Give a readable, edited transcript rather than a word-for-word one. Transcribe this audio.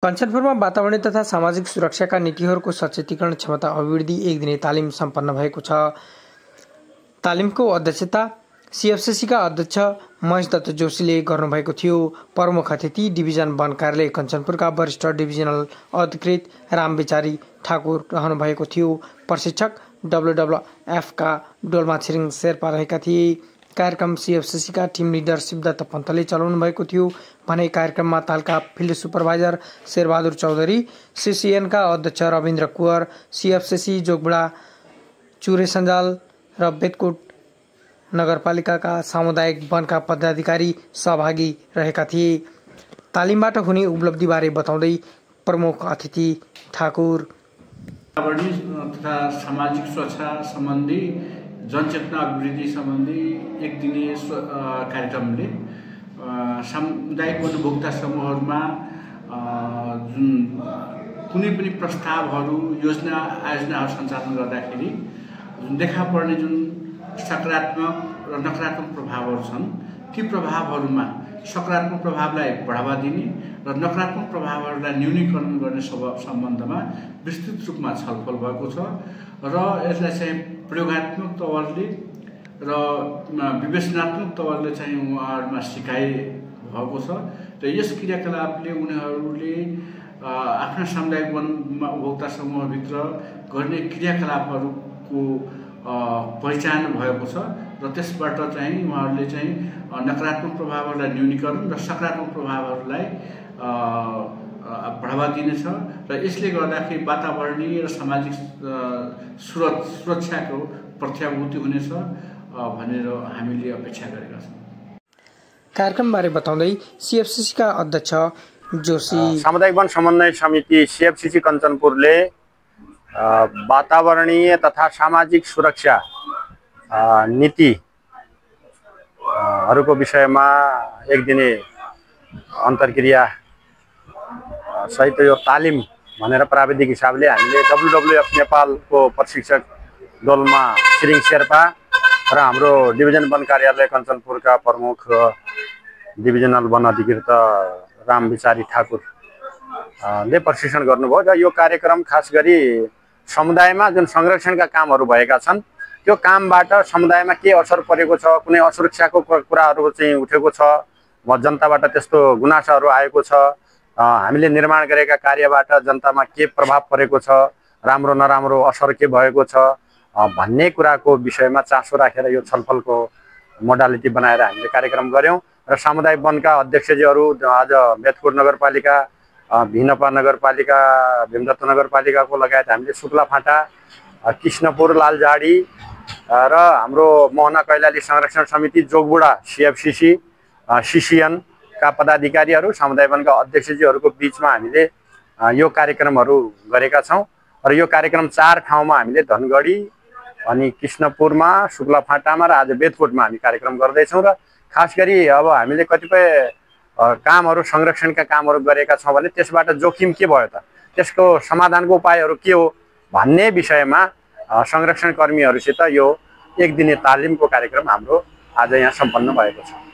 कञ्चनपुरमा वातावरणीय तथा सामाजिक सुरक्षाका नीतिहरूको सचेतीकरण क्षमता अभिवृद्धि एक दिने तालिम सम्पन्न भएको छ। तालिमको अध्यक्षता सीएफसीसीका अध्यक्ष महेश दत्त जोशीले गर्नुभएको थियो। प्रमुख अतिथि डिभिजन वन कार्यालय कञ्चनपुरका वरिष्ठ डिभिजनल अधिकृत रामविचारी ठाकुर रहनुभएको थियो। प्रशिक्षक WWF का डोल्मा छिरिङ शेर्पा रहेका थिए। कार्यक्रम सीएफसीसीका टिम लिडर शिवदत्त पन्तले चलाउनु भएको थियो भने कार्यक्रममा तालका फिल्ड सुपरभाइजर शेरबहादुर चौधरी, सीसीएनका अध्यक्ष रविन्द्र कुवर, सीएफसीसी जोगबुढा चुरे सञ्जाल र बेतकोट नगरपालिकाका सामुदायिक वनका पदाधिकारी सहभागी रहेका थिए। तालिमबाट हुने उपलब्धिबारे बताउँदै प्रमुख अतिथि ठाकुर तथा सामाजिक सुरक्षा सम्बन्धी जनचेतना अभिवृद्धि सम्बन्धी एक दिने कार्यक्रमले सामुदायिक उपभोक्ता समूहहरूमा जुन कुनै पनि प्रस्तावहरू योजना आयोजनाहरू सञ्चालन गर्दाखेरि जुन देखा पर्ने जुन सकारात्मक र नकारात्मक प्रभावहरू छन् ती प्रभावहरूमा सकारात्मक प्रभावलाई बढावा दिने र नकारात्मक प्रभावहरूलाई न्यूनीकरण गर्ने सम्बन्धमा विस्तृत रूपमा छलफल भएको छ र यसलाई चाहिँ प्रयोगात्मक तवरले र विवेचनात्मक तवरले चाहिँ उहाँहरूमा सिकाइ भएको छ र यस क्रियाकलापले उनीहरूले आफ्ना सामुदायिक वन उपभोक्ता समूहभित्र गर्ने क्रियाकलापहरूको पहिचान भएको छ र त्यसबाट चाहिँ उहाँहरूले चाहिँ नकारात्मक प्रभावहरूलाई न्यूनीकरण र सकारात्मक प्रभावहरूलाई बढावा दिनेछ र यसले गर्दाखेरि वातावरणीय र सामाजिक सुरक्षाको प्रत्याभूति हुनेछ भनेर हामीले अपेक्षा गरेका छौँ। कार्यक्रमबारे बताउँदै सीएफसीसीका अध्यक्ष जोशी सामुदायिक वन समन्वय समिति सीएफसीसी कञ्चनपुरले वातावरणीय तथा सामाजिक सुरक्षा नीतिहरूको विषयमा एक दिने अन्तर्क्रिया सहित यो तालिम भनेर प्राविधिक हिसाबले हामीले WWF नेपालको प्रशिक्षक डोल्मा छिरिङ शेर्पा र हाम्रो डिभिजन वन कार्यालय कञ्चनपुरका प्रमुख डिभिजनल वन अधिकृत रामविचारी ठाकुरले प्रशिक्षण गर्नुभयो र यो कार्यक्रम खास गरी समुदायमा जुन संरक्षणका कामहरू भएका छन् त्यो कामबाट समुदायमा के असर परेको छ, कुनै असुरक्षाको कुराहरू चाहिँ उठेको छ, जनताबाट त्यस्तो गुनासाहरू आएको छ, हामीले निर्माण गरेका कार्यबाट जनतामा के प्रभाव परेको छ, राम्रो नराम्रो असर के भएको छ भन्ने कुराको विषयमा चासो राखेर यो छलफलको मोडालिटी बनाएर हामीले कार्यक्रम गऱ्यौँ र सामुदायिक वनका अध्यक्षजीहरू आज बेतकोट नगरपालिका, भिनपा नगरपालिका, भीमदत्त नगरपालिकाको लगायत हामीले शुक्लाफाँटा, कृष्णपुर, लालझाडी र हाम्रो मोहना कैलाली संरक्षण समिति जोगबुढा सीएफसीसी, सीसीएन का पदाधिकारीहरू, सामुदायिक वनका अध्यक्षजीहरूको बिचमा हामीले यो कार्यक्रमहरू गरेका छौँ र यो कार्यक्रम 4 ठाउँमा हामीले धनगढी अनि कृष्णपुरमा, शुक्लाफाँटामा र आज बेतकोटमा हामी कार्यक्रम गर्दैछौँ र खास गरी अब हामीले कतिपय कामहरू संरक्षणका कामहरू गरेका छौँ भने त्यसबाट जोखिम के भयो त, त्यसको समाधानको उपायहरू के हो भन्ने विषयमा संरक्षण कर्मीहरूसित यो एक दिने तालिमको कार्यक्रम हाम्रो आज यहाँ सम्पन्न भएको छ।